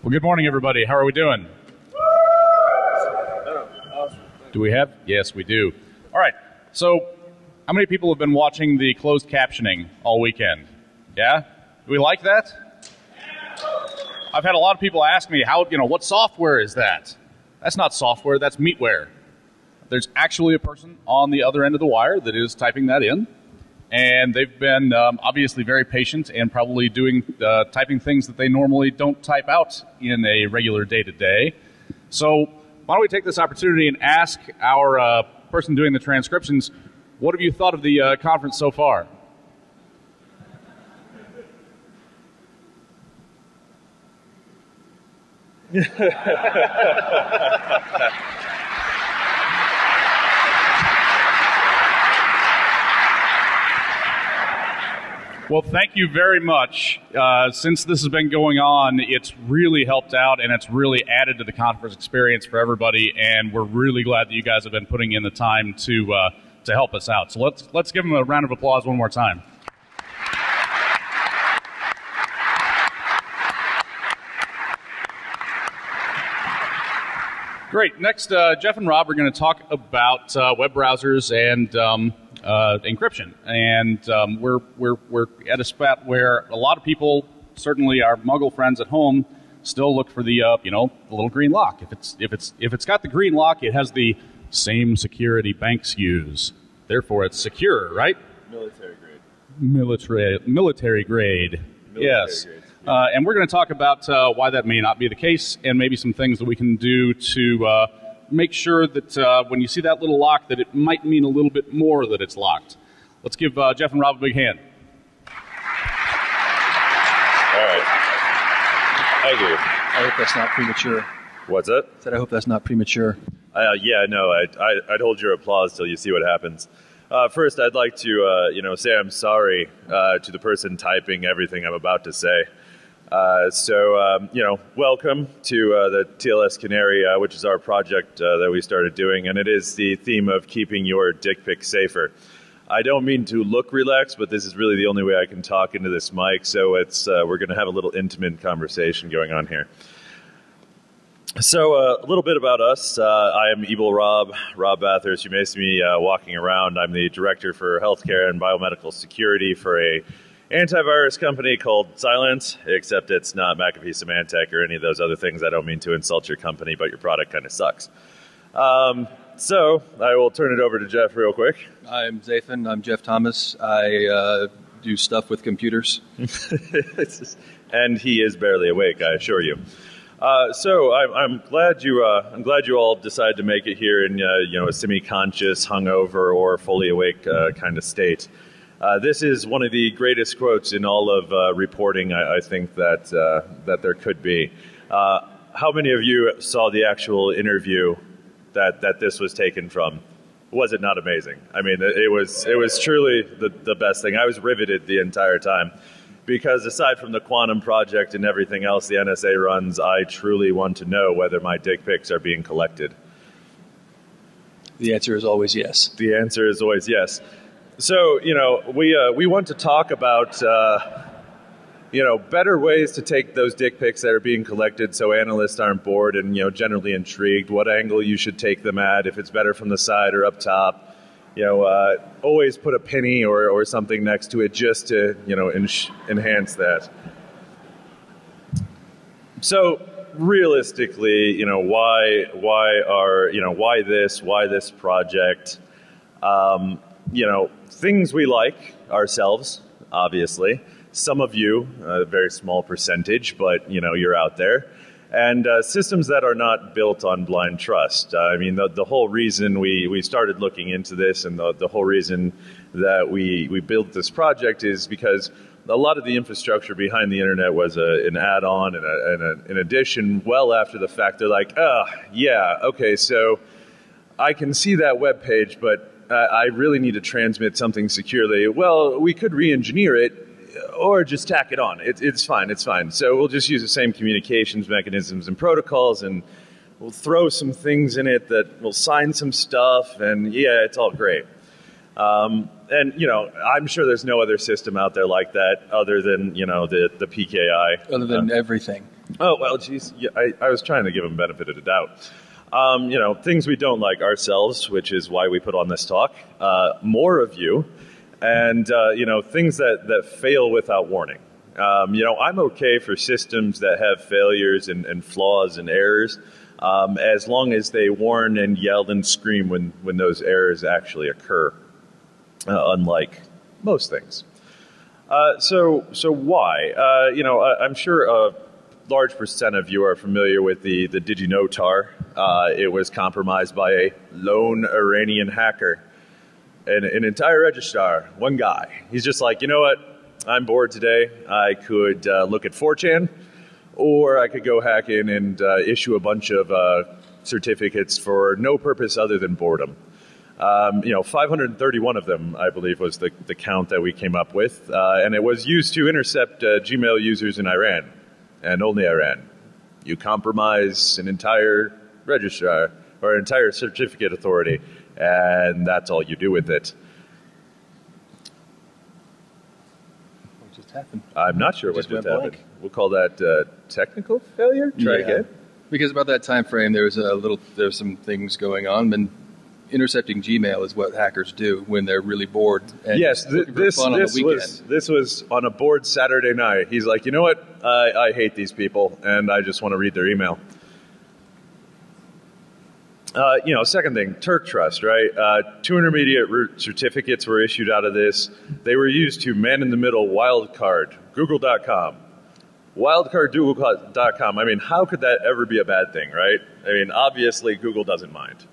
Well, good morning, everybody. How are we doing? Do we have? Yes, we do. All right. So, how many people have been watching the closed captioning all weekend? Yeah? Do we like that? I've had a lot of people ask me, what software is that? That's not software, that's meatware. There's actually a person on the other end of the wire that is typing that in. And they've been obviously very patient and probably typing things that they normally don't type out in a regular day-to-day. So why don't we take this opportunity and ask our person doing the transcriptions, what have you thought of the conference so far? Well, thank you very much. Since this has been going on, it's really helped out and it's really added to the conference experience for everybody, and we're really glad that you guys have been putting in the time to help us out. So let's give them a round of applause one more time. Great. Next, Jeff and Rob are going to talk about web browsers and encryption. And we're at a spot where a lot of people, certainly our Muggle friends at home, still look for the the little green lock. If it's got the green lock, it has the same security banks use. Therefore, it's secure, right? Military grade. Military grade. Yes. Grade. And we're going to talk about why that may not be the case, and maybe some things that we can do to make sure that when you see that little lock, that it might mean a little bit more that it's locked. Let's give Jeff and Rob a big hand. All right. Thank you. I hope that's not premature. What's that? I said I hope that's not premature. Yeah, no, I'd hold your applause till you see what happens. First, I'd like to, say I'm sorry to the person typing everything I'm about to say. Welcome to the TLS Canary, which is our project that we started doing, and it is the theme of keeping your dick pic safer. I don't mean to look relaxed, but this is really the only way I can talk into this mic, so we're going to have a little intimate conversation going on here. So a little bit about us. I am Evil Rob Bathurst. You may see me walking around. I'm the director for healthcare and biomedical security for a antivirus company called Silence, except it's not McAfee, Symantec, or any of those other things. I don't mean to insult your company, but your product kind of sucks. So I will turn it over to Jeff real quick. I'm Zathan. I'm Jeff Thomas. I do stuff with computers. And he is barely awake, I assure you. So I'm glad you all decided to make it here in a semi-conscious, hungover, or fully awake kind of state. This is one of the greatest quotes in all of reporting, I think, that there could be. How many of you saw the actual interview that this was taken from? Was it not amazing? I mean, it was truly the best thing. I was riveted the entire time. Because aside from the quantum project and everything else the NSA runs, I truly want to know whether my dick pics are being collected. The answer is always yes. The answer is always yes. So, we want to talk about, better ways to take those dick pics that are being collected so analysts aren't bored and, generally intrigued, what angle you should take them at, if it's better from the side or up top. Always put a penny or something next to it just to, enhance that. So realistically, why this project? Things we like ourselves, obviously. Some of you, a very small percentage, but you're out there. And systems that are not built on blind trust. I mean, the whole reason we started looking into this and the whole reason that we built this project is because a lot of the infrastructure behind the internet was an add-on and an addition well after the fact. They're like, yeah, okay, so I can see that web page, but I really need to transmit something securely. Well, we could re-engineer it. Or just tack it on. It's fine. So we'll just use the same communications mechanisms and protocols, and we'll throw some things in it that will sign some stuff, and yeah, it's all great. And I'm sure there's no other system out there like that other than the PKI. Other than everything. Oh, well, geez, yeah, I was trying to give him benefit of the doubt. Things we don't like ourselves, which is why we put on this talk, more of you, and, things that fail without warning. I'm okay for systems that have failures and flaws and errors, as long as they warn and yell and scream when those errors actually occur, unlike most things. So why? I'm sure a large percent of you are familiar with the Did You Know TAR. It was compromised by a lone Iranian hacker. An entire registrar, one guy. He's just like, you know what? I'm bored today. I could look at 4chan, or I could go hack in and issue a bunch of certificates for no purpose other than boredom. 531 of them, I believe, was the count that we came up with, and it was used to intercept Gmail users in Iran, and only Iran. You compromise an entire registrar or an entire certificate authority, and that's all you do with it. What just happened? I'm not sure what just happened. Blank. We'll call that technical failure. Try again. Because about that time frame, there's some things going on, and intercepting Gmail is what hackers do when they're really bored. And yes, this was on a bored Saturday night. He's like, you know what? I hate these people, and I just want to read their email. Second thing, Turk Trust, right? 2 intermediate root certificates were issued out of this. They were used to man-in-the-middle wildcard, Google.com. Wildcard Google.com. I mean, how could that ever be a bad thing, right? I mean, obviously, Google doesn't mind.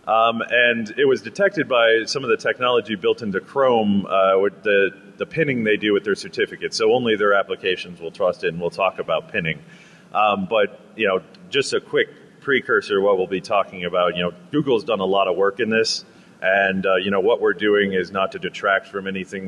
And it was detected by some of the technology built into Chrome with the pinning they do with their certificates. So only their applications will trust it, and we'll talk about pinning. But just a quick precursor to what we'll be talking about. Google's done a lot of work in this, and what we're doing is not to detract from anything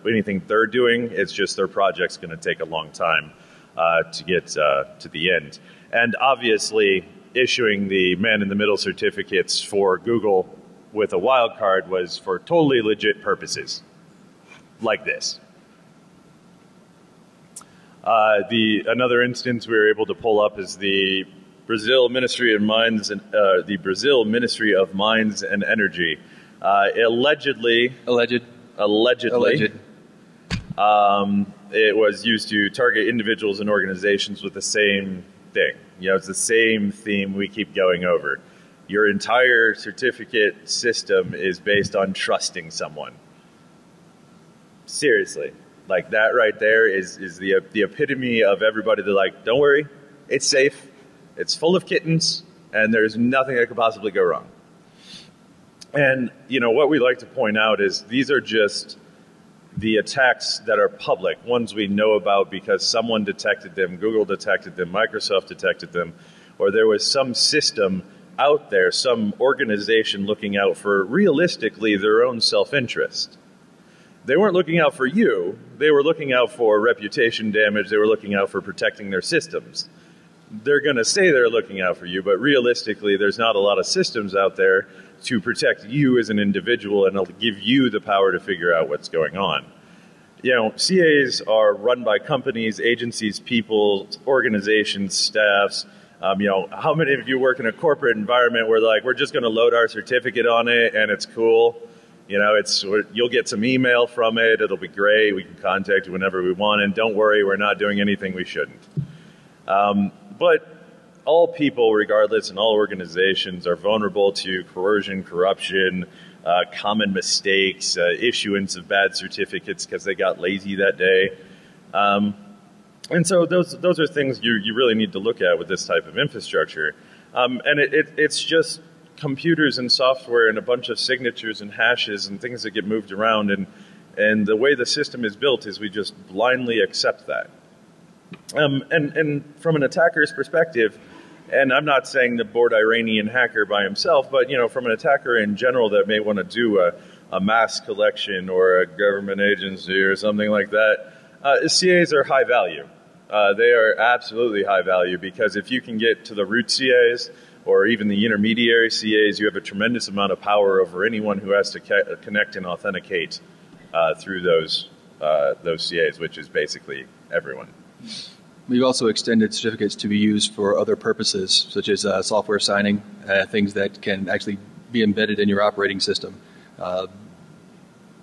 anything they're doing. It's just their project's going to take a long time to get to the end. And obviously, issuing the man-in-the-middle certificates for Google with a wildcard was for totally legit purposes, like this. Another instance we were able to pull up is the Brazil Ministry of Mines and Energy. Allegedly, it was used to target individuals and organizations with the same thing. It's the same theme we keep going over. Your entire certificate system is based on trusting someone. Seriously. Like, that right there is the epitome of everybody. They're like, don't worry, it's safe, it's full of kittens, and there's nothing that could possibly go wrong. And, what we like to point out is these are just the attacks that are public, ones we know about because someone detected them, Google detected them, Microsoft detected them, or there was some system out there, some organization looking out for, realistically, their own self-interest. They weren't looking out for you. They were looking out for reputation damage. They were looking out for protecting their systems. They're going to say they're looking out for you, but realistically, there's not a lot of systems out there to protect you as an individual and it'll give you the power to figure out what's going on. CAs are run by companies, agencies, people, organizations, staffs. How many of you work in a corporate environment where we're just going to load our certificate on it and it's cool? You'll get some email from it. It'll be great. We can contact you whenever we want. And don't worry, we're not doing anything we shouldn't. But all people, regardless, and all organizations are vulnerable to coercion, corruption, common mistakes, issuance of bad certificates because they got lazy that day. And so those are things you really need to look at with this type of infrastructure. And it's just computers and software and a bunch of signatures and hashes and things that get moved around. And the way the system is built is we just blindly accept that. And from an attacker's perspective, and I'm not saying the bored Iranian hacker by himself, but from an attacker in general that may want to do a mass collection or a government agency or something like that, CAs are high value. They are absolutely high value because if you can get to the root CAs or even the intermediary CAs, you have a tremendous amount of power over anyone who has to connect and authenticate through those CAs, which is basically everyone. We've also extended certificates to be used for other purposes, such as software signing, things that can actually be embedded in your operating system.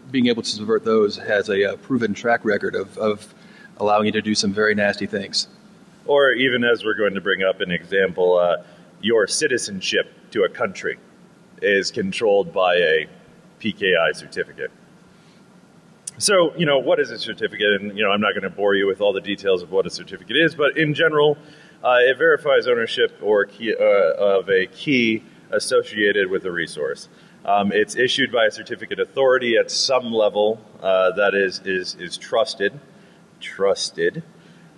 Being able to subvert those has a proven track record of allowing you to do some very nasty things. Or even, as we're going to bring up an example, your citizenship to a country is controlled by a PKI certificate. So, what is a certificate? And, I'm not going to bore you with all the details of what a certificate is, but in general, it verifies ownership or of a key associated with a resource. It's issued by a certificate authority at some level that is trusted,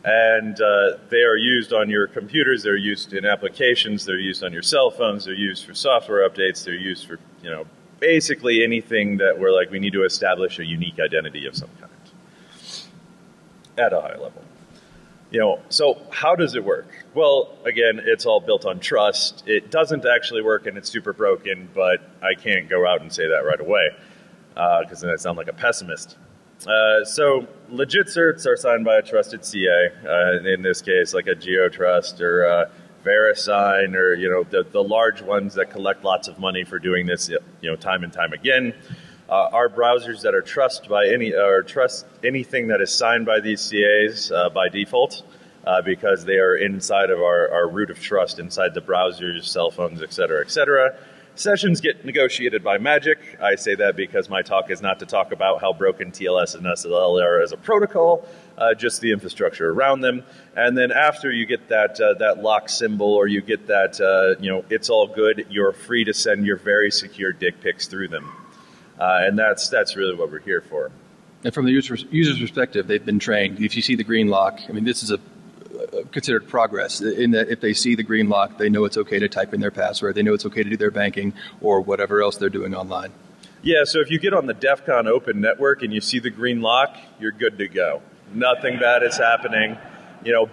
and they are used on your computers, they're used in applications, they're used on your cell phones, they're used for software updates, they're used for, basically anything that we're like, we need to establish a unique identity of some kind at a high level. So how does it work? Well, again, it's all built on trust. It doesn't actually work and it's super broken, but I can't go out and say that right away because then I sound like a pessimist. So legit certs are signed by a trusted CA, in this case like a GeoTrust or VeriSign or the large ones that collect lots of money for doing this time and time again. Our browsers that are trust anything that is signed by these CAs by default because they are inside of our root of trust inside the browsers, cell phones, et cetera, et cetera. Sessions get negotiated by magic. I say that because my talk is not to talk about how broken TLS and SSL are as a protocol, just the infrastructure around them. And then after you get that lock symbol or you get that, it's all good, you're free to send your very secure dick pics through them. And that's really what we're here for. And from the user's perspective, they've been trained. If you see the green lock, this is considered progress in that if they see the green lock, they know it's okay to type in their password, they know it's okay to do their banking or whatever else they're doing online. Yeah, so if you get on the DEF CON open network and you see the green lock, you're good to go. Nothing bad is happening.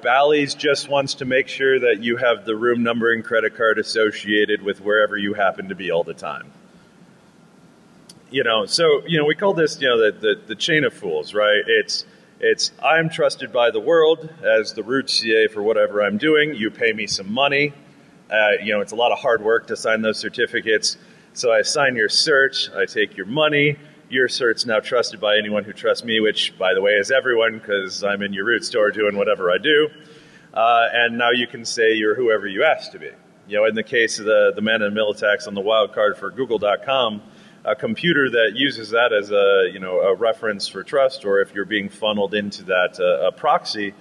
Bally's just wants to make sure that you have the room number and credit card associated with wherever you happen to be all the time. So we call this the chain of fools, right? It's I'm trusted by the world as the root CA for whatever I'm doing. You pay me some money. It's a lot of hard work to sign those certificates. So I sign your cert. I take your money. Your cert's now trusted by anyone who trusts me, which, by the way, is everyone because I'm in your root store doing whatever I do. And now you can say you're whoever you asked to be. In the case of the man-in-the-middle attacks on the wildcard for Google.com, a computer that uses that as a reference for trust, or if you're being funneled into that a proxy,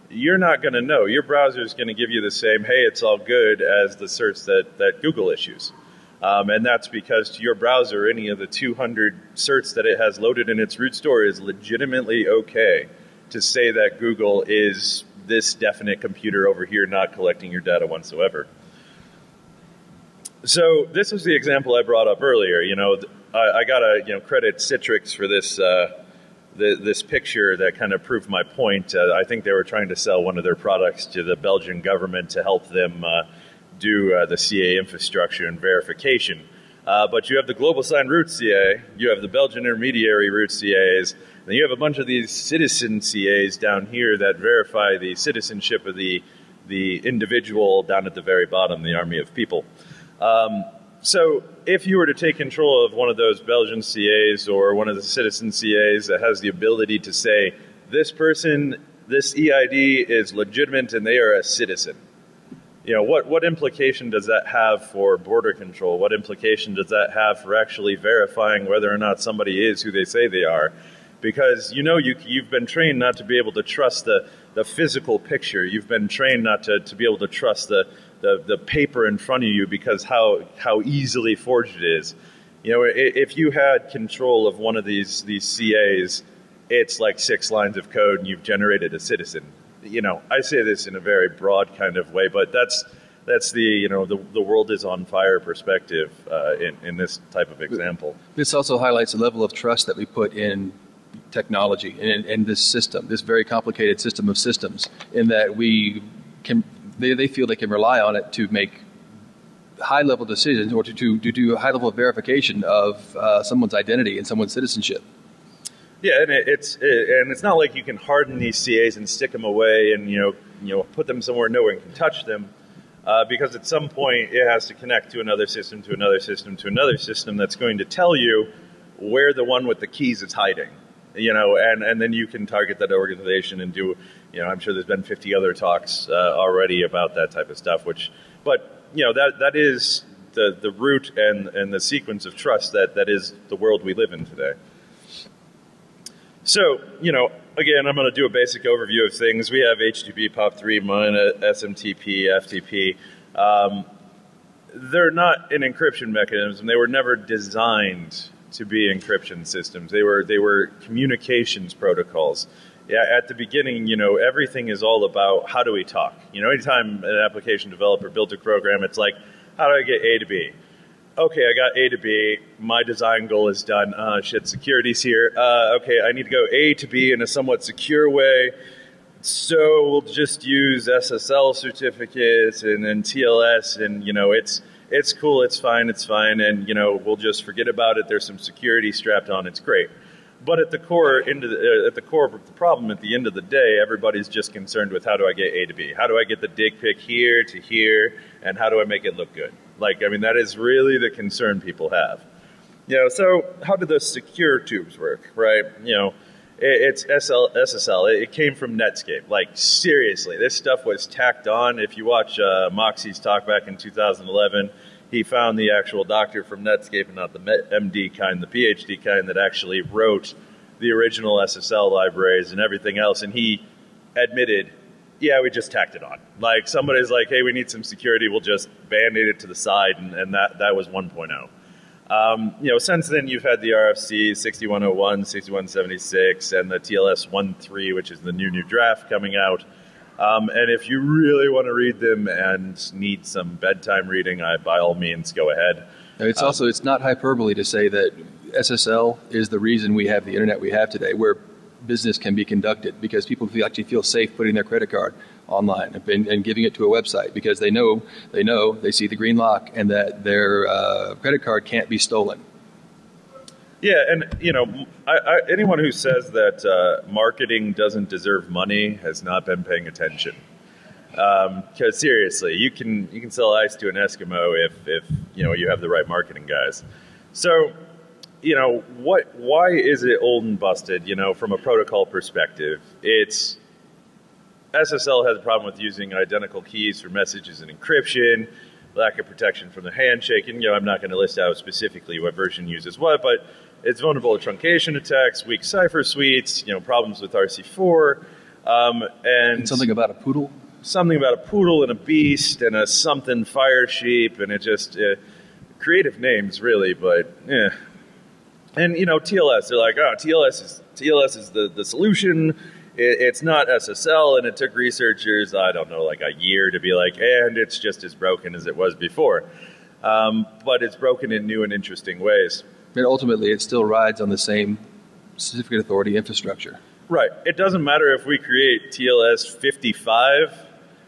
you're not going to know. Your browser is going to give you the same, hey, it's all good, as the certs that Google issues. And that's because to your browser, any of the 200 certs that it has loaded in its root store is legitimately okay to say that Google is this definite computer over here not collecting your data whatsoever. So this was the example I brought up earlier. I got to credit Citrix for this this picture that kind of proved my point. I think they were trying to sell one of their products to the Belgian government to help them do the CA infrastructure and verification. But you have the global sign root CA, you have the Belgian intermediary root CAs, and you have a bunch of these citizen CAs down here that verify the citizenship of the individual down at the very bottom, the army of people. So if you were to take control of one of those Belgian CAs or one of the citizen CAs that has the ability to say, this person, this EID is legitimate and they are a citizen, what implication does that have for border control? What implication does that have for actually verifying whether or not somebody is who they say they are? Because you've been trained not to be able to trust the physical picture. You've been trained not to be able to trust the paper in front of you because how easily forged it is. If you had control of one of these CAs, it's like 6 lines of code and you've generated a citizen. I say this in a very broad kind of way, but that's the world is on fire perspective in this type of example. This also highlights the level of trust that we put in technology and this system, this very complicated system of systems, in that they feel they can rely on it to make high-level decisions or to do a high level of verification of someone's identity and someone's citizenship. Yeah, and it's not like you can harden these CAs and stick them away and put them somewhere no one can touch them, because at some point it has to connect to another system, to another system, to another system that's going to tell you where the one with the keys is hiding. And then you can target that organization and do. I'm sure there's been 50 other talks already about that type of stuff. But that is the root and the sequence of trust that is the world we live in today. So, again, I'm going to do a basic overview of things. We have HTTP, POP3, MUN, SMTP, FTP. They're not an encryption mechanism. They were never designed to be encryption systems. They were communications protocols. Yeah, at the beginning, everything is all about how do we talk. Anytime an application developer builds a program, it's like, how do I get A to B? Okay, I got A to B. My design goal is done. Shit, security's here. Okay, I need to go A to B in a somewhat secure way. So we'll just use SSL certificates and then TLS, and it's cool, it's fine, and we'll just forget about it. There's some security strapped on. It's great. But at the core of the problem, at the end of the day, everybody's just concerned with how do I get A to B? How do I get the dick pic here to here? And how do I make it look good? That is really the concern people have. So how do the secure tubes work, right? It's SSL. It came from Netscape. Seriously, this stuff was tacked on. If you watch Moxie's talk back in 2011, he found the actual doctor from Netscape, and not the MD kind, the PhD kind that actually wrote the original SSL libraries and everything else. And he admitted, yeah, we just tacked it on. Somebody's like, hey, we need some security. We'll just band-aid it to the side, and that was 1.0. Since then you've had the RFC 6101, 6176, and the TLS 1.3, which is the new draft coming out. And if you really want to read them and need some bedtime reading, by all means, go ahead. It's not hyperbole to say that SSL is the reason we have the internet we have today, where business can be conducted, because people actually feel safe putting their credit card online and giving it to a website, because they see the green lock and that their credit card can't be stolen. Yeah, and anyone who says that marketing doesn't deserve money has not been paying attention. Because seriously, you can sell ice to an Eskimo if you have the right marketing guys. So, why is it old and busted? From a protocol perspective, SSL has a problem with using identical keys for messages and encryption, lack of protection from the handshake, and I'm not going to list out specifically what version uses what, but it's vulnerable to truncation attacks, weak cipher suites, problems with RC4, and something about a poodle. Something about a poodle and a beast and a something fire sheep, and it just creative names really, but yeah. And TLS, they're like, oh, TLS is the solution. It's not SSL, and it took researchers, I don't know, like a year to be like, and it's just as broken as it was before. But it's broken in new and interesting ways. And ultimately, it still rides on the same certificate authority infrastructure. Right. It doesn't matter if we create TLS 55,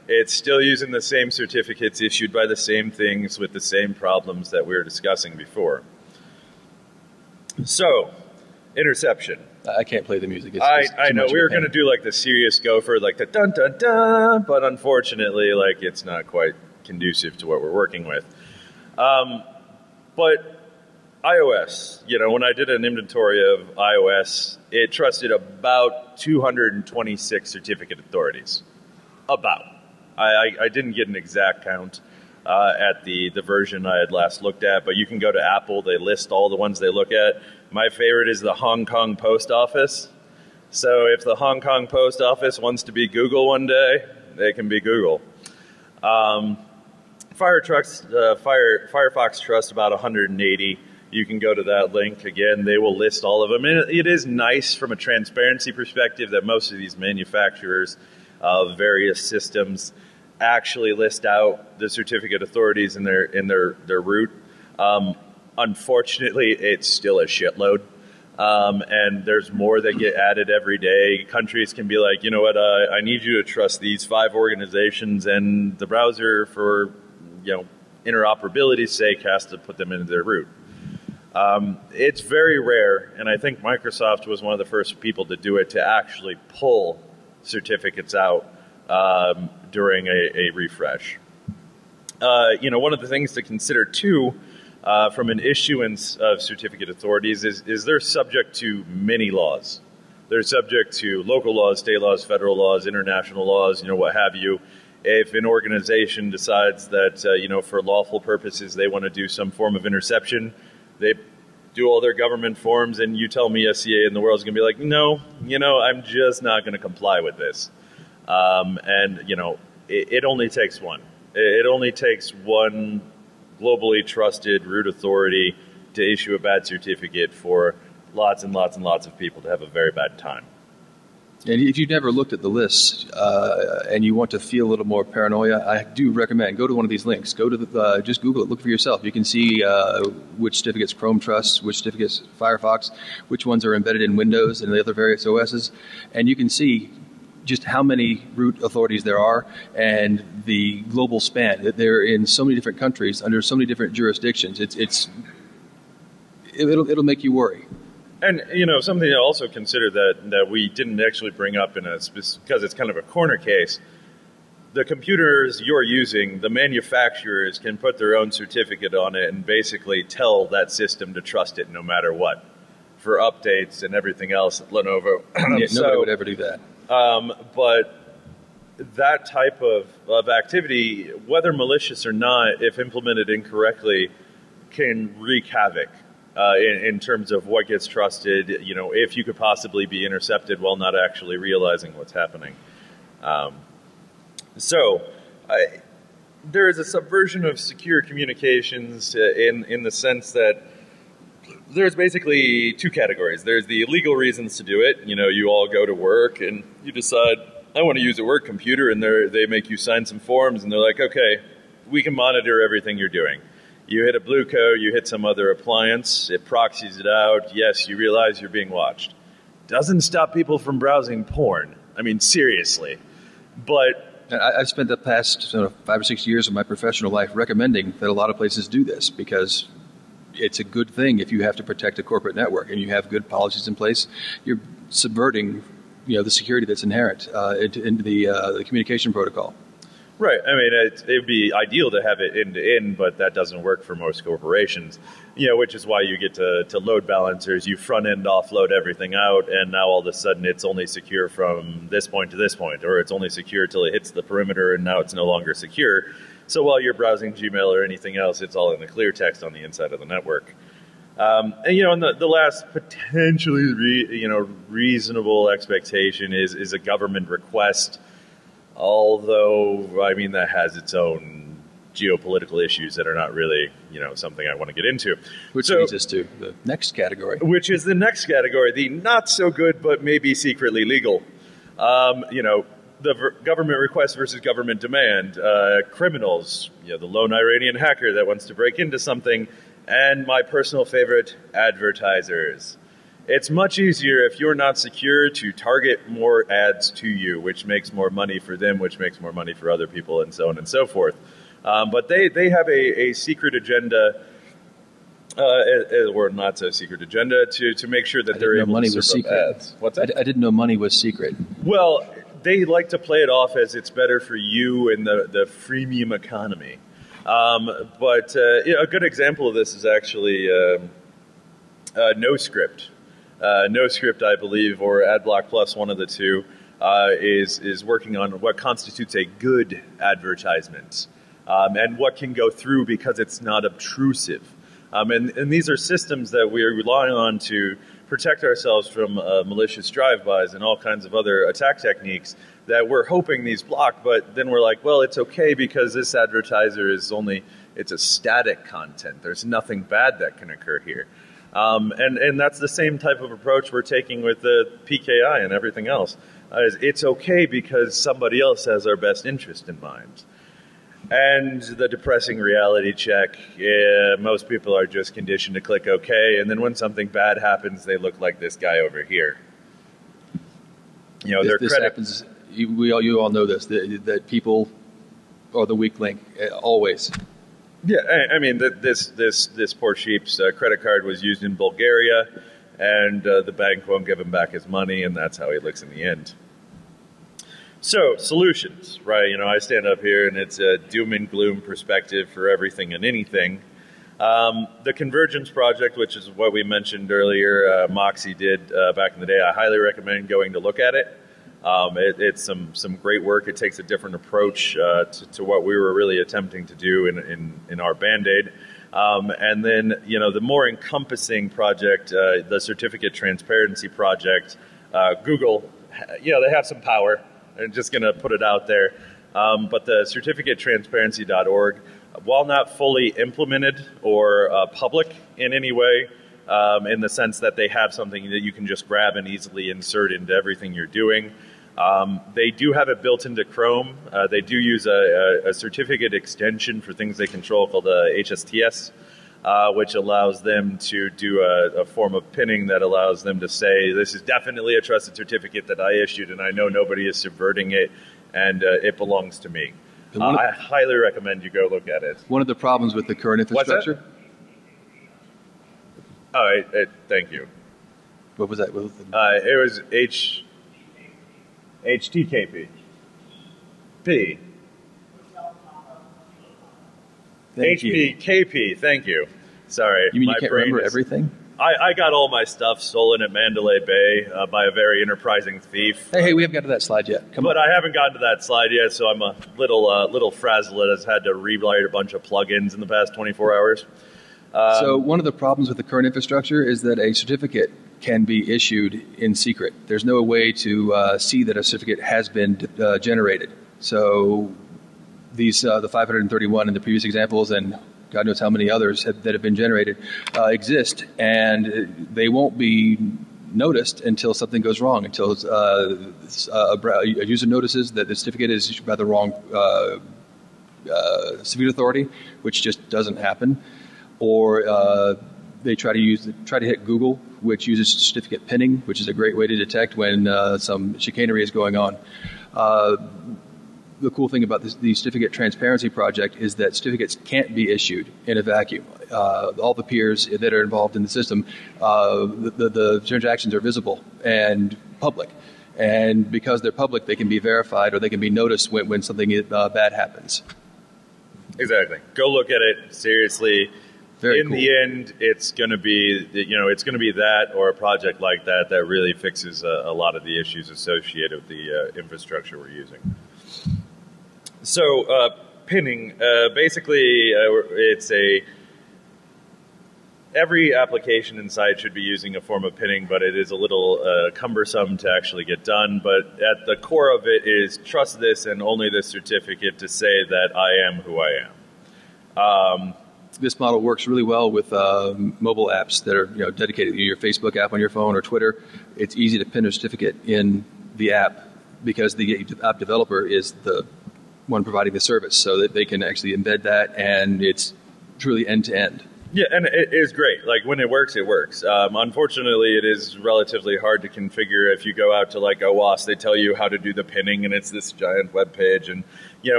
it's still using the same certificates issued by the same things with the same problems that we were discussing before. So, interception. I can't play the music. I know. We were going to do like the serious gopher, like the dun dun dun, but unfortunately, it's not quite conducive to what we're working with. But iOS, when I did an inventory of iOS, it trusted about 226 certificate authorities. About. I didn't get an exact count at the version I had last looked at, but you can go to Apple. They list all the ones they look at. My favorite is the Hong Kong Post Office. So if the Hong Kong Post Office wants to be Google one day, they can be Google. Firefox trusts about 180. You can go to that link. Again, they will list all of them. And it is nice from a transparency perspective that most of these manufacturers of various systems actually list out the certificate authorities in their root. Unfortunately, it's still a shitload. And there's more that get added every day. Countries can be like, you know what, I need you to trust these 5 organizations, and the browser, for interoperability's sake, has to put them into their root. It's very rare, and I think Microsoft was one of the first people to do it, to actually pull certificates out during a refresh. One of the things to consider too, from an issuance of certificate authorities is they're subject to many laws. They're subject to local laws, state laws, federal laws, international laws, what have you. If an organization decides that, for lawful purposes, they want to do some form of interception, they do all their government forms, and you tell me SCA in the world is going to be like, no, I'm just not going to comply with this. It only takes one. It only takes one globally trusted root authority to issue a bad certificate for lots and lots and lots of people to have a very bad time. And if you've never looked at the list and you want to feel a little more paranoia, I do recommend go to one of these links. Go to just Google it, look for yourself. You can see which certificates Chrome trusts, which certificates Firefox, which ones are embedded in Windows and the other various OSs, and you can see just how many root authorities there are and the global span. They're in so many different countries under so many different jurisdictions. It'll make you worry. And, something to also consider that we didn't actually bring up because it's kind of a corner case. The computers you're using, the manufacturers can put their own certificate on it and basically tell that system to trust it no matter what for updates and everything else at Lenovo. Yeah, nobody would ever do that. But that type of activity, whether malicious or not, if implemented incorrectly, can wreak havoc. In terms of what gets trusted, if you could possibly be intercepted while not actually realizing what's happening. There is a subversion of secure communications in the sense that there's basically two categories. There's the illegal reasons to do it. You all go to work and you decide, I want to use a work computer, and they make you sign some forms, and they're like, okay, we can monitor everything you're doing. You hit a blue code, you hit some other appliance, it proxies it out, yes, you realize you're being watched. Doesn't stop people from browsing porn. I mean, seriously. But I've spent the past 5 or 6 years of my professional life recommending that a lot of places do this because it's a good thing if you have to protect a corporate network and you have good policies in place. You're subverting the security that's inherent into the communication protocol. Right. I mean, it would be ideal to have it end-to-end, but that doesn't work for most corporations, which is why you get to load balancers. You front-end offload everything out, and now all of a sudden it's only secure from this point to this point, or it's only secure till it hits the perimeter, and now it's no longer secure. So while you're browsing Gmail or anything else, it's all in the clear text on the inside of the network. And the last potentially reasonable expectation is a government request. Although, I mean, that has its own geopolitical issues that are not really, something I want to get into. Which leads us to the next category. Which is the next category, the not so good but maybe secretly legal. The government request versus government demand. Criminals, the lone Iranian hacker that wants to break into something, and my personal favorite, advertisers. It's much easier if you're not secure to target more ads to you, which makes more money for them, which makes more money for other people, and so on and so forth. But they have a secret agenda, or not so secret agenda, to make sure that they're able to serve up ads. What's that? I didn't know money was secret. Well, they like to play it off as it's better for you in the freemium economy. But a good example of this is actually NoScript. NoScript, I believe, or AdBlock Plus, one of the two, is working on what constitutes a good advertisement and what can go through because it's not obtrusive. And these are systems that we are relying on to protect ourselves from malicious drive-bys and all kinds of other attack techniques that we're hoping these block, but then we're like, well, it's okay because this advertiser it's a static content. There's nothing bad that can occur here. And that's the same type of approach we're taking with the PKI and everything else. It's okay because somebody else has our best interest in mind. And the depressing reality check, most people are just conditioned to click OK, and then when something bad happens, they look like this guy over here. This happens. You all know this, that people are the weak link, always. Yeah, I mean, this poor sheep's credit card was used in Bulgaria, and the bank won't give him back his money, and that's how he looks in the end. So, solutions, right? You know, I stand up here, and it's a doom and gloom perspective for everything and anything. The Convergence Project, which is what we mentioned earlier, Moxie did back in the day, I highly recommend going to look at it. It's some great work. It takes a different approach to what we were really attempting to do in our Band-Aid. And then, you know, the more encompassing project, the Certificate Transparency Project, Google, you know, they have some power. I'm just going to put it out there. But the certificatetransparency.org, while not fully implemented or public in any way, in the sense that they have something that you can just grab and easily insert into everything you're doing. They do have it built into Chrome. They do use a certificate extension for things they control called HSTS, which allows them to do a form of pinning that allows them to say, this is definitely a trusted certificate that I issued, and I know nobody is subverting it, and it belongs to me. I highly recommend you go look at it. One of the problems with the current infrastructure... What's that? Oh, thank you. What was that? It was HTKP. P. HPKP, thank you. Sorry. You mean you can't remember everything? I got all my stuff stolen at Mandalay Bay by a very enterprising thief. Hey, we haven't got to that slide yet. Come on. But I haven't gotten to that slide yet, so I'm a little frazzled that has had to rewrite a bunch of plugins in the past 24 hours. So one of the problems with the current infrastructure is that a certificate can be issued in secret. There's no way to see that a certificate has been generated. So these the 531 in the previous examples, and God knows how many others that have been generated, exist, and they won't be noticed until something goes wrong, until a user notices that the certificate is issued by the wrong certificate authority, which just doesn't happen. Or they try to hit Google, which uses certificate pinning, which is a great way to detect when some chicanery is going on. The cool thing about the Certificate Transparency Project is that certificates can't be issued in a vacuum. All the peers that are involved in the system, the transactions are visible and public. And because they're public, they can be verified or they can be noticed when something bad happens. Exactly. Go look at it seriously. Very cool. The end, it's going to be, it's going to be that or a project like that that really fixes a lot of the issues associated with the infrastructure we're using. So, pinning, basically, it's every application inside should be using a form of pinning, but it is a little cumbersome to actually get done. But at the core of it is trust this and only this certificate to say that I am who I am. This model works really well with mobile apps that are dedicated to your Facebook app on your phone or Twitter. It's easy to pin a certificate in the app because the app developer is the one providing the service, so that they can actually embed that, and it's truly end-to-end. Yeah, and it is great. Like, when it works, it works. Unfortunately, it is relatively hard to configure. If you go out to, like, OWASP, they tell you how to do the pinning, and it's this giant web page. And,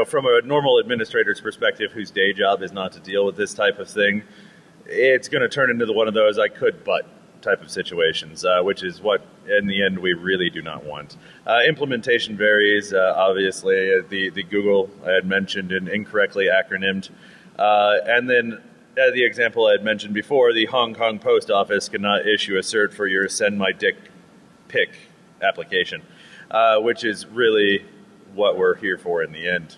from a normal administrator's perspective whose day job is not to deal with this type of thing, it's going to turn into one of those I could but type of situations, which is what, in the end, we really do not want. Implementation varies, obviously. The Google I had mentioned and incorrectly acronymed. And then, the example I had mentioned before, the Hong Kong Post Office cannot issue a cert for your Send My Dick Pic application, which is really what we're here for in the end.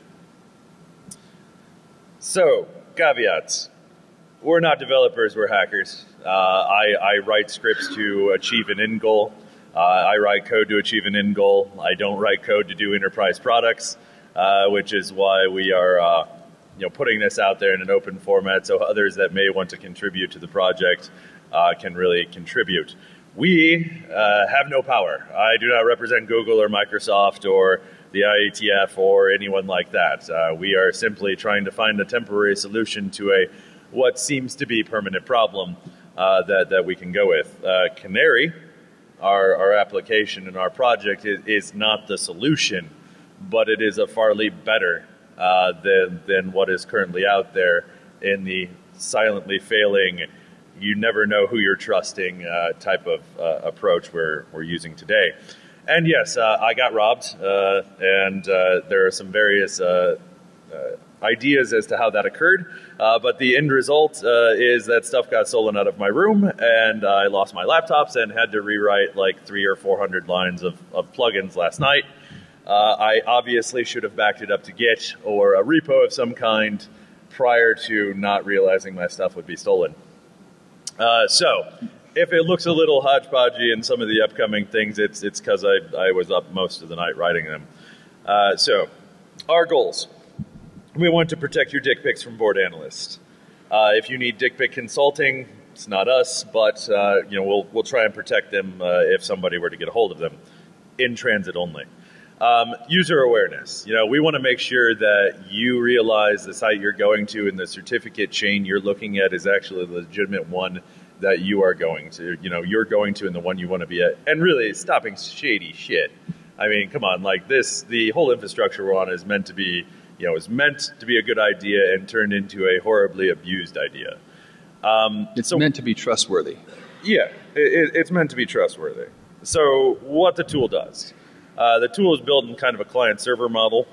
So, caveats. We're not developers, we're hackers. I write scripts to achieve an end goal. I write code to achieve an end goal. I don't write code to do enterprise products, which is why we are putting this out there in an open format so others that may want to contribute to the project can really contribute. We have no power. I do not represent Google or Microsoft or the IETF or anyone like that. We are simply trying to find a temporary solution to what seems to be permanent problem that we can go with. Canary, our application and our project is not the solution, but it is a far better than what is currently out there. in the silently failing, you never know who you're trusting type of approach we're using today. And yes, I got robbed, and there are some various ideas as to how that occurred, but the end result is that stuff got stolen out of my room, and I lost my laptops and had to rewrite like 300 or 400 lines of plugins last night. I obviously should have backed it up to Git or a repo of some kind prior to not realizing my stuff would be stolen. So if it looks a little hodgepodgey in some of the upcoming things, it's because I was up most of the night writing them. So our goals. We want to protect your dick pics from bored analysts. If you need dick pic consulting, it's not us, but we'll try and protect them if somebody were to get a hold of them. In transit only. User awareness. We want to make sure that you realize the site you're going to and the certificate chain you're looking at is actually the legitimate one that you are going to. You're going to and the one you want to be at. And really stopping shady shit. I mean, come on, like the whole infrastructure we're on is meant to be, is meant to be a good idea and turned into a horribly abused idea. It's meant to be trustworthy. Yeah, it's meant to be trustworthy. So what the tool does. The tool is built in kind of a client-server model,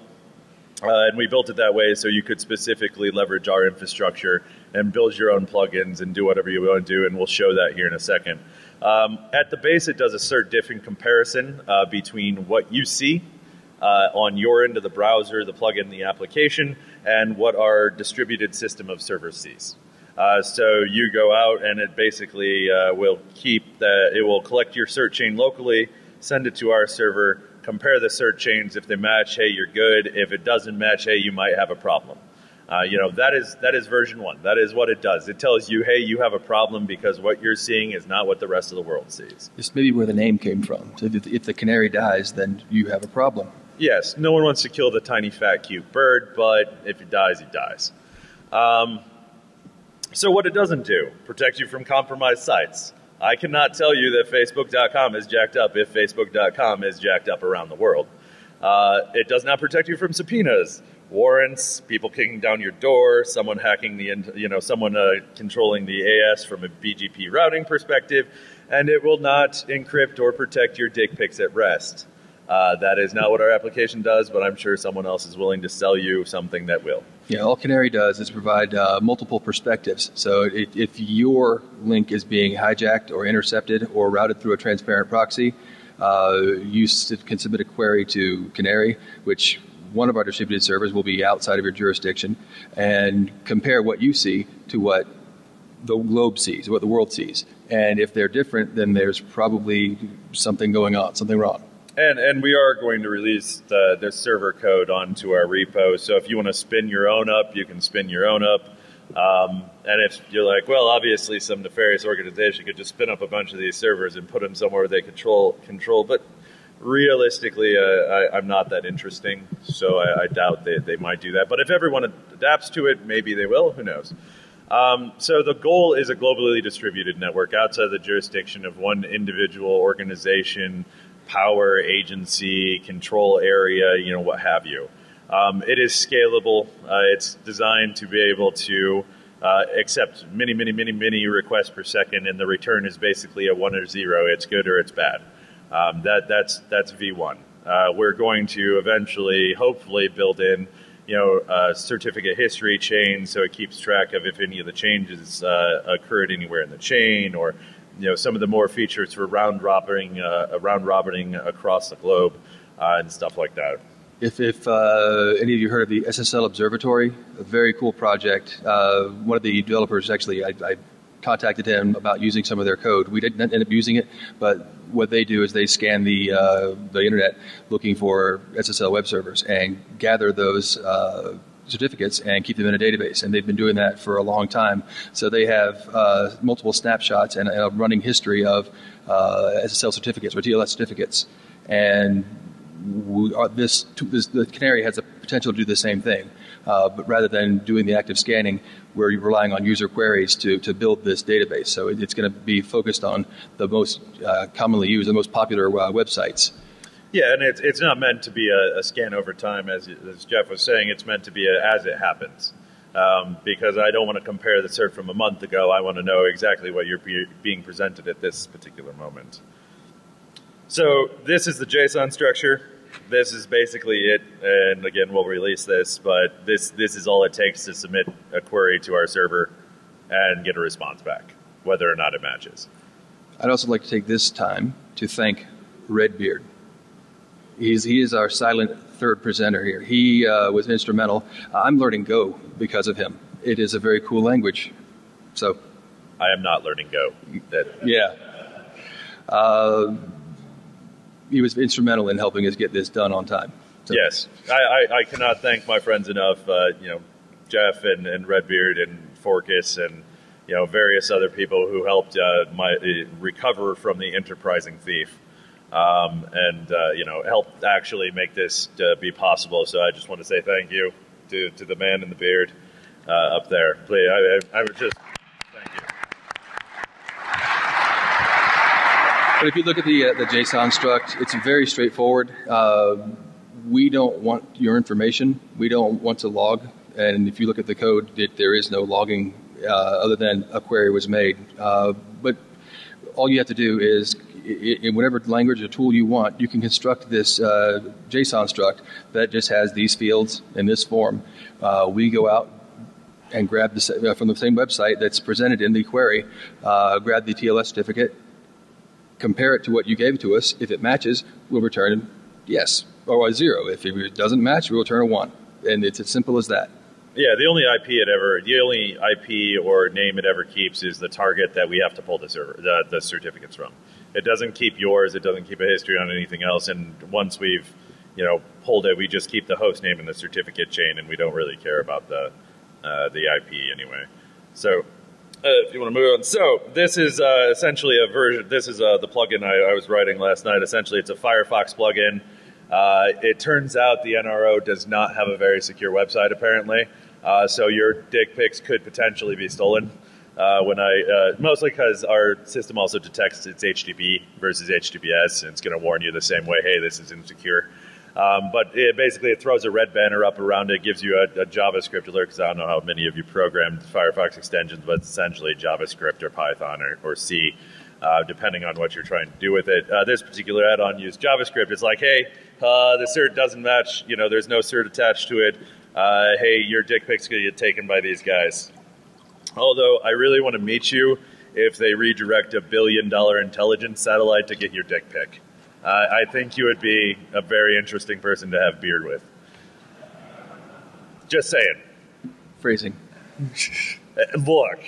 and we built it that way so you could specifically leverage our infrastructure and build your own plugins and do whatever you want to do, and we'll show that here in a second. At the base, it does a cert diff and comparison between what you see on your end of the browser, the plugin, the application, and what our distributed system of servers sees. So you go out and it basically will it will collect your cert chain locally, send it to our server, compare the cert chains. If they match, hey, you're good. If it doesn't match, hey, you might have a problem. That is version 1. That is what it does. It tells you, hey, you have a problem because what you're seeing is not what the rest of the world sees. This may be where the name came from. So if the canary dies, then you have a problem. Yes, no one wants to kill the tiny, fat, cute bird, but if he dies, he dies. So what it doesn't do, protect you from compromised sites. I cannot tell you that Facebook.com is jacked up if Facebook.com is jacked up around the world. It does not protect you from subpoenas, warrants, people kicking down your door, someone hacking someone controlling the AS from a BGP routing perspective, and it will not encrypt or protect your dick pics at rest. That is not what our application does, but I'm sure someone else is willing to sell you something that will. Yeah, all Canary does is provide multiple perspectives. So if your link is being hijacked or intercepted or routed through a transparent proxy, you can submit a query to Canary, which one of our distributed servers will be outside of your jurisdiction, and compare what you see to what the globe sees, what the world sees. And if they're different, then there's probably something going on, something wrong. And we are going to release the server code onto our repo. So if you want to spin your own up, you can spin your own up. And if you're like, well, obviously some nefarious organization could just spin up a bunch of these servers and put them somewhere they control. But realistically, I'm not that interesting. So I doubt they might do that. But if everyone adapts to it, maybe they will. Who knows? So the goal is a globally distributed network outside the jurisdiction of one individual organization, power, agency, control area, what have you. It is scalable. It's designed to be able to accept many requests per second, and the return is basically a 1 or 0. It's good or it's bad. That's V1. We're going to eventually, hopefully, build in a certificate history chain so it keeps track of if any of the changes occurred anywhere in the chain, or some of the more features for round robining across the globe and stuff like that. If any of you heard of the SSL Observatory, a very cool project. One of the developers, actually, I contacted him about using some of their code. We didn't end up using it, but what they do is they scan the internet looking for SSL web servers and gather those certificates and keep them in a database, and they've been doing that for a long time. So they have multiple snapshots and a running history of SSL certificates or TLS certificates, and the Canary has a potential to do the same thing, but rather than doing the active scanning, we're relying on user queries to build this database. So it's going to be focused on the most commonly used, the most popular websites. Yeah, and it's not meant to be a scan over time, as Jeff was saying. It's meant to be as it happens. because I don't want to compare the cert from a month ago. I want to know exactly what you're being presented at this particular moment. So this is the JSON structure. This is basically it, and again, we'll release this, but this is all it takes to submit a query to our server and get a response back, whether or not it matches. I'd also like to take this time to thank Redbeard. He is our silent third presenter here. He was instrumental. I'm learning Go because of him. It is a very cool language. So, I am not learning Go. Yeah. He was instrumental in helping us get this done on time. So. Yes, I cannot thank my friends enough. Jeff and Redbeard and Forkus and various other people who helped recover from the enterprising thief, and helped actually make this be possible. So I just want to say thank you to the man in the beard up there. Please, I would just thank you. But if you look at the JSON struct, it's very straightforward. We don't want your information. We don't want to log. And if you look at the code, there is no logging other than a query was made. But all you have to do is, in whatever language or tool you want, you can construct this JSON struct that just has these fields in this form. We go out and grab from the same website that's presented in the query, grab the TLS certificate, compare it to what you gave to us. If it matches, we'll return yes or a 0. If it doesn't match, we'll return a 1. And it's as simple as that. Yeah, the only IP or name it ever keeps is the target that we have to pull the certificates from. It doesn't keep yours. It doesn't keep a history on anything else. And once we've pulled it, we just keep the host name in the certificate chain, and we don't really care about the IP anyway. So. If you want to move on. So this is essentially a version. This is the plugin I was writing last night. Essentially, it's a Firefox plugin. It turns out the NRO does not have a very secure website, apparently. So your dick pics could potentially be stolen. Mostly because our system also detects it's HTTP versus HTTPS, and it's going to warn you the same way. Hey, this is insecure. But it throws a red banner up around it, gives you a JavaScript alert, because I don't know how many of you programmed Firefox extensions, but it's essentially JavaScript or Python or C, depending on what you're trying to do with it. This particular add-on used JavaScript. It's like, hey, the cert doesn't match, there's no cert attached to it. Hey, your dick pic's going to get taken by these guys. Although I really want to meet you if they redirect $1 billion intelligence satellite to get your dick pic. I think you would be a very interesting person to have beard with. Just saying. Phrasing. Look,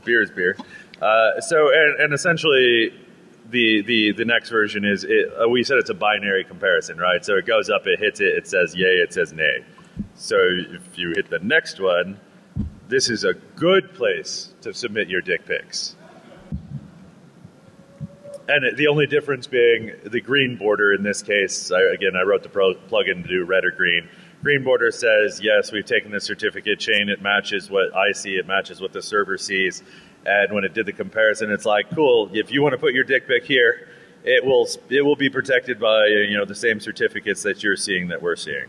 beer is beer. And essentially, the next version is, we said it's a binary comparison, right? So it goes up, it hits it, it says yay, it says nay. So if you hit the next one, this is a good place to submit your dick pics. And the only difference being the green border in this case, I wrote the plugin to do red or green. Green border says, yes, we've taken the certificate chain. It matches what I see. It matches what the server sees. And when it did the comparison, it's like, cool, if you want to put your dick pic here, it will be protected by the same certificates that you're seeing that we're seeing.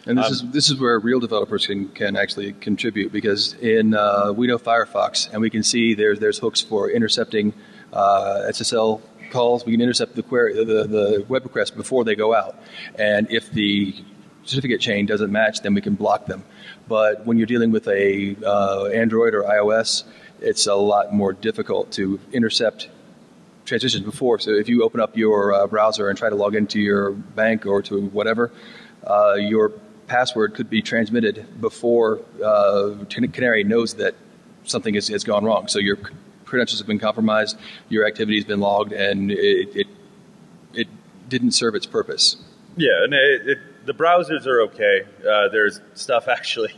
And this is where real developers can actually contribute, because we know Firefox, and we can see there's hooks for intercepting SSL calls. We can intercept the query, the web requests before they go out. And if the certificate chain doesn't match, then we can block them. But when you're dealing with a Android or iOS, it's a lot more difficult to intercept transitions before. So if you open up your browser and try to log into your bank or to whatever, your password could be transmitted before Canary knows that something has gone wrong. So your credentials have been compromised, your activity has been logged, and it didn't serve its purpose. Yeah, and the browsers are okay. There's stuff actually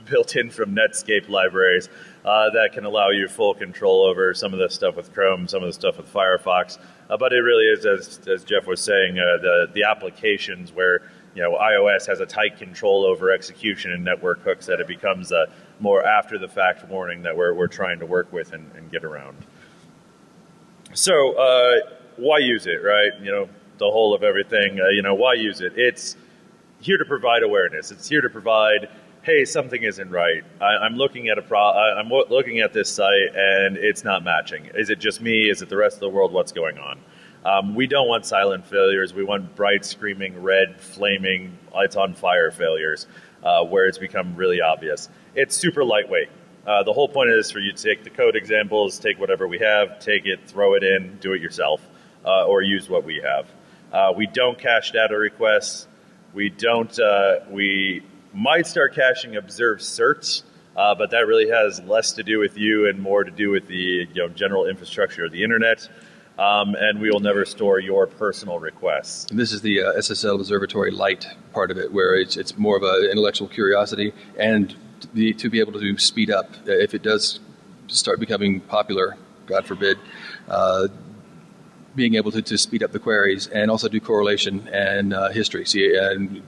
built in from Netscape libraries that can allow you full control over some of the stuff with Chrome, some of the stuff with Firefox. But it really is, as Jeff was saying, the applications where iOS has a tight control over execution and network hooks, that it becomes a more after-the-fact warning that we're trying to work with and get around. So why use it, right? The whole of everything, why use it? It's here to provide awareness. It's here to provide hey, something isn't right. I'm looking at I'm looking at this site and it's not matching. Is it just me? Is it the rest of the world? What's going on? We don't want silent failures. We want bright, screaming, red, flaming, lights on fire failures where it's become really obvious. It's super lightweight. The whole point is for you to take the code examples, take whatever we have, take it, throw it in, do it yourself, or use what we have. We don't cache data requests. We might start caching observed certs, but that really has less to do with you and more to do with the general infrastructure of the internet. And we will never store your personal requests. And this is the SSL Observatory Lite part of it, where it's more of an intellectual curiosity and to be able to speed up if it does start becoming popular, God forbid, being able to speed up the queries and also do correlation and history. See, and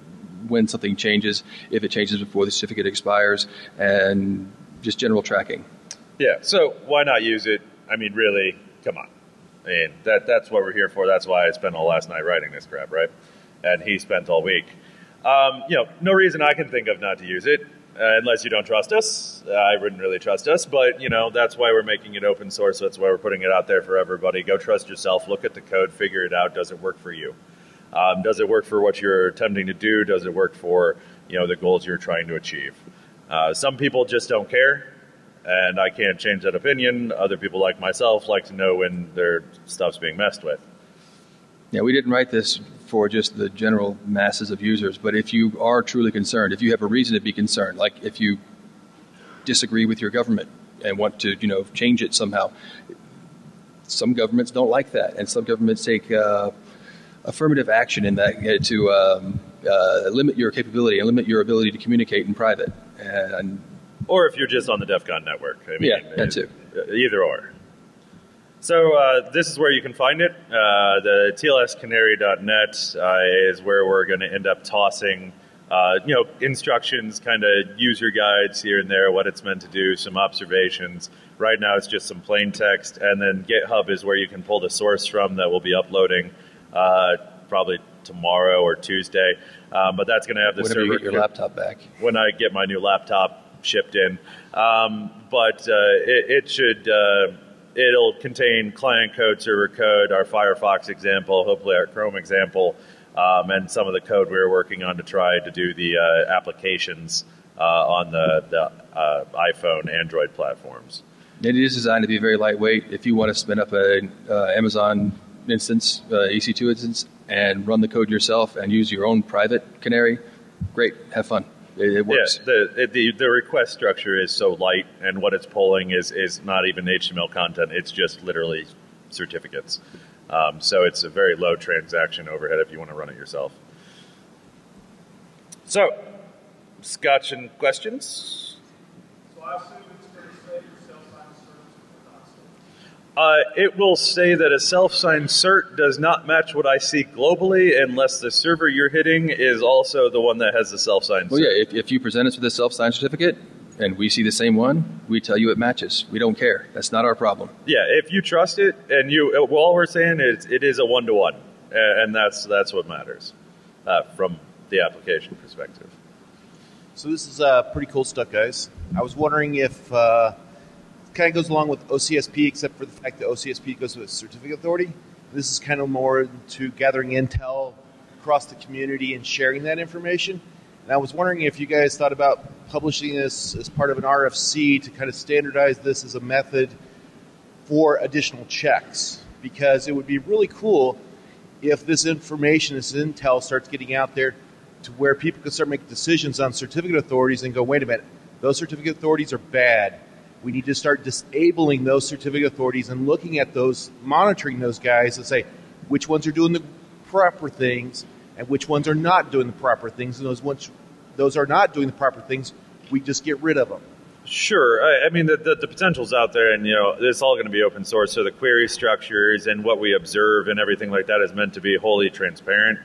when something changes, if it changes before the certificate expires, and just general tracking. Yeah, so why not use it? I mean, really, come on. I mean, that's what we're here for. That's why I spent all last night writing this crap, right? And he spent all week. No reason I can think of not to use it, unless you don't trust us. I wouldn't really trust us, but, that's why we're making it open source. That's why we're putting it out there for everybody. Go trust yourself. Look at the code. Figure it out. Does it work for you? Does it work for what you're attempting to do? Does it work for, the goals you're trying to achieve? Some people just don't care, and I can't change that opinion. Other people like myself like to know when their stuff's being messed with. Yeah, we didn't write this for just the general masses of users, but if you are truly concerned, if you have a reason to be concerned, like if you disagree with your government and want to, change it somehow, some governments don't like that, and some governments take affirmative action in that to limit your capability and limit your ability to communicate in private. Or if you're just on the DEF CON network. I mean, yeah, that too. Either or. So this is where you can find it. The tlscanary.net is where we're going to end up tossing instructions, kind of user guides here and there, what it's meant to do, some observations. Right now it's just some plain text, and then GitHub is where you can pull the source from that we'll be uploading probably tomorrow or Tuesday. But that's going to have the Whenever server. You get your laptop back. When I get my new laptop shipped in. But it should... it'll contain client code, server code, our Firefox example, hopefully our Chrome example, and some of the code we were working on to try to do the applications on the iPhone, Android platforms. It is designed to be very lightweight. If you want to spin up an Amazon instance, EC2 instance, and run the code yourself and use your own private Canary, great, have fun. It works. Yeah, the request structure is so light, and what it's pulling is not even HTML content. It's just literally certificates. So it's a very low transaction overhead if you want to run it yourself. So, Scotch and questions? So I assume it's going to say self-signed service or not. It will say that a self-signed cert does not match what I see globally unless the server you're hitting is also the one that has the self-signed cert. Well, yeah, if you present us with a self-signed certificate and we see the same one, we tell you it matches. We don't care. That's not our problem. Yeah, if you trust it, and all we're saying is it is a one-to-one, and that's what matters from the application perspective. So this is pretty cool stuff, guys. I was wondering if kind of goes along with OCSP, except for the fact that OCSP goes with certificate authority. This is kind of more to gathering intel across the community and sharing that information. And I was wondering if you guys thought about publishing this as part of an RFC to kind of standardize this as a method for additional checks, because it would be really cool if this information, this intel starts getting out there to where people can start making decisions on certificate authorities and go, wait a minute, those certificate authorities are bad. We need to start disabling those certificate authorities and looking at those, monitoring those guys and say which ones are doing the proper things and which ones are not doing the proper things. And those are not doing the proper things, we just get rid of them. Sure. I mean, the potential's out there, and it's all going to be open source. So the query structures and what we observe and everything like that is meant to be wholly transparent.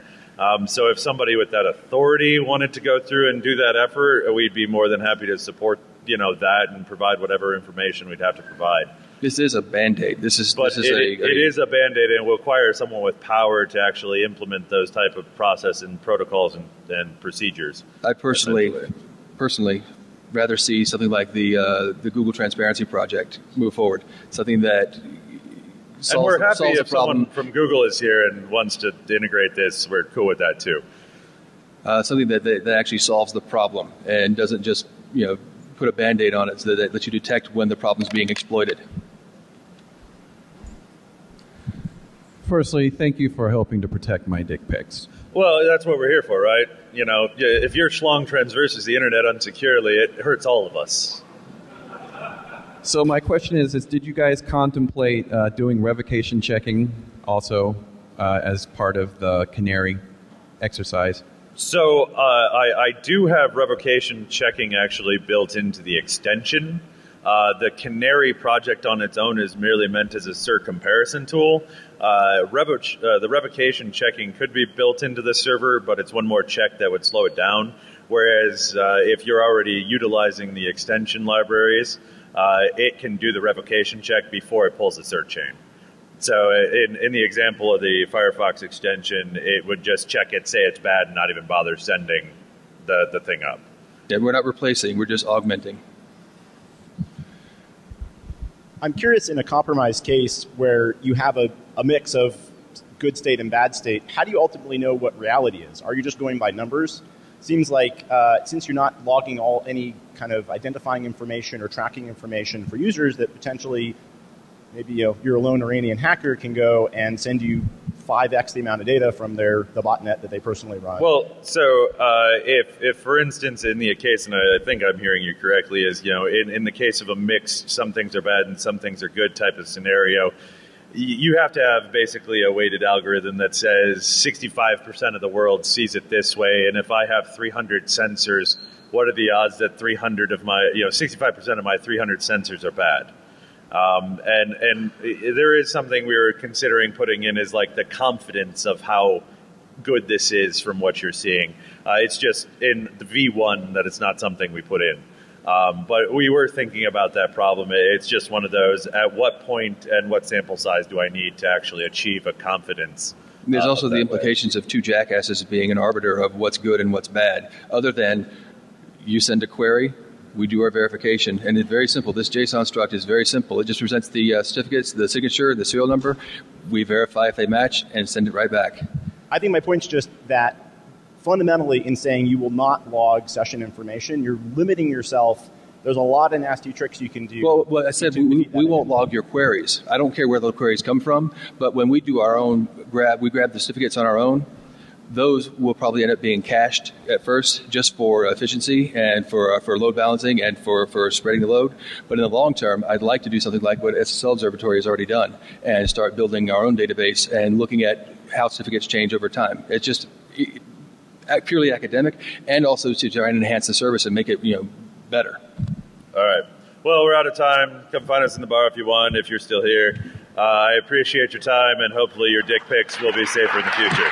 So if somebody with that authority wanted to go through and do that effort, we'd be more than happy to support that and provide whatever information we'd have to provide. This is a Band-Aid. It is a Band-Aid, and it will require someone with power to actually implement those type of process and protocols and procedures. I personally personally rather see something like the Google Transparency Project move forward. Something that solves, and we're happy solves if the problem. someone from Google is here and wants to integrate this. We're cool with that too. Something that actually solves the problem and doesn't just put a Band-Aid on it, so that lets you detect when the problem's being exploited. Firstly, thank you for helping to protect my dick pics. Well, that's what we're here for, right? If your schlong transverses the internet unsecurely, it hurts all of us. So my question is did you guys contemplate doing revocation checking also as part of the Canary exercise? So I do have revocation checking actually built into the extension. The Canary project on its own is merely meant as a cert comparison tool. The revocation checking could be built into the server, but it's one more check that would slow it down. Whereas if you're already utilizing the extension libraries, it can do the revocation check before it pulls the cert chain. So in the example of the Firefox extension, it would just check it, say it's bad, and not even bother sending the thing up. Yeah, we're not replacing, we're just augmenting. I'm curious, in a compromised case where you have a mix of good state and bad state, how do you ultimately know what reality is? Are you just going by numbers? Seems like since you're not logging any kind of identifying information or tracking information for users, that potentially maybe you're a lone Iranian hacker can go and send you 5x the amount of data from the botnet that they personally run. Well, so if for instance in the case, and I think I'm hearing you correctly, is in the case of a mixed some things are bad and some things are good type of scenario, you have to have basically a weighted algorithm that says 65% of the world sees it this way, and if I have 300 sensors, what are the odds that 300 of my 65% of my 300 sensors are bad? And there is something we were considering putting in is like the confidence of how good this is from what you're seeing. It's just in the V1 that it's not something we put in. But we were thinking about that problem. It's just one of those, at what point and what sample size do I need to actually achieve a confidence? There's also the implications of two jackasses being an arbiter of what's good and what's bad, other than you send a query, we do our verification, and it's very simple. This JSON struct is very simple. It just presents the certificates, the signature, the serial number. We verify if they match and send it right back. I think my point's just that fundamentally in saying you will not log session information, you're limiting yourself. There's a lot of nasty tricks you can do. Well, I said we won't log your queries. I don't care where those queries come from, but when we do our own we grab the certificates on our own, those will probably end up being cached at first just for efficiency and for load balancing and for spreading the load. But in the long term, I'd like to do something like what SSL Observatory has already done and start building our own database and looking at how certificates change over time. It's just purely academic, and also to try and enhance the service and make it better. All right. Well, we're out of time. Come find us in the bar if you want, if you're still here. I appreciate your time, and hopefully your dick pics will be safer in the future.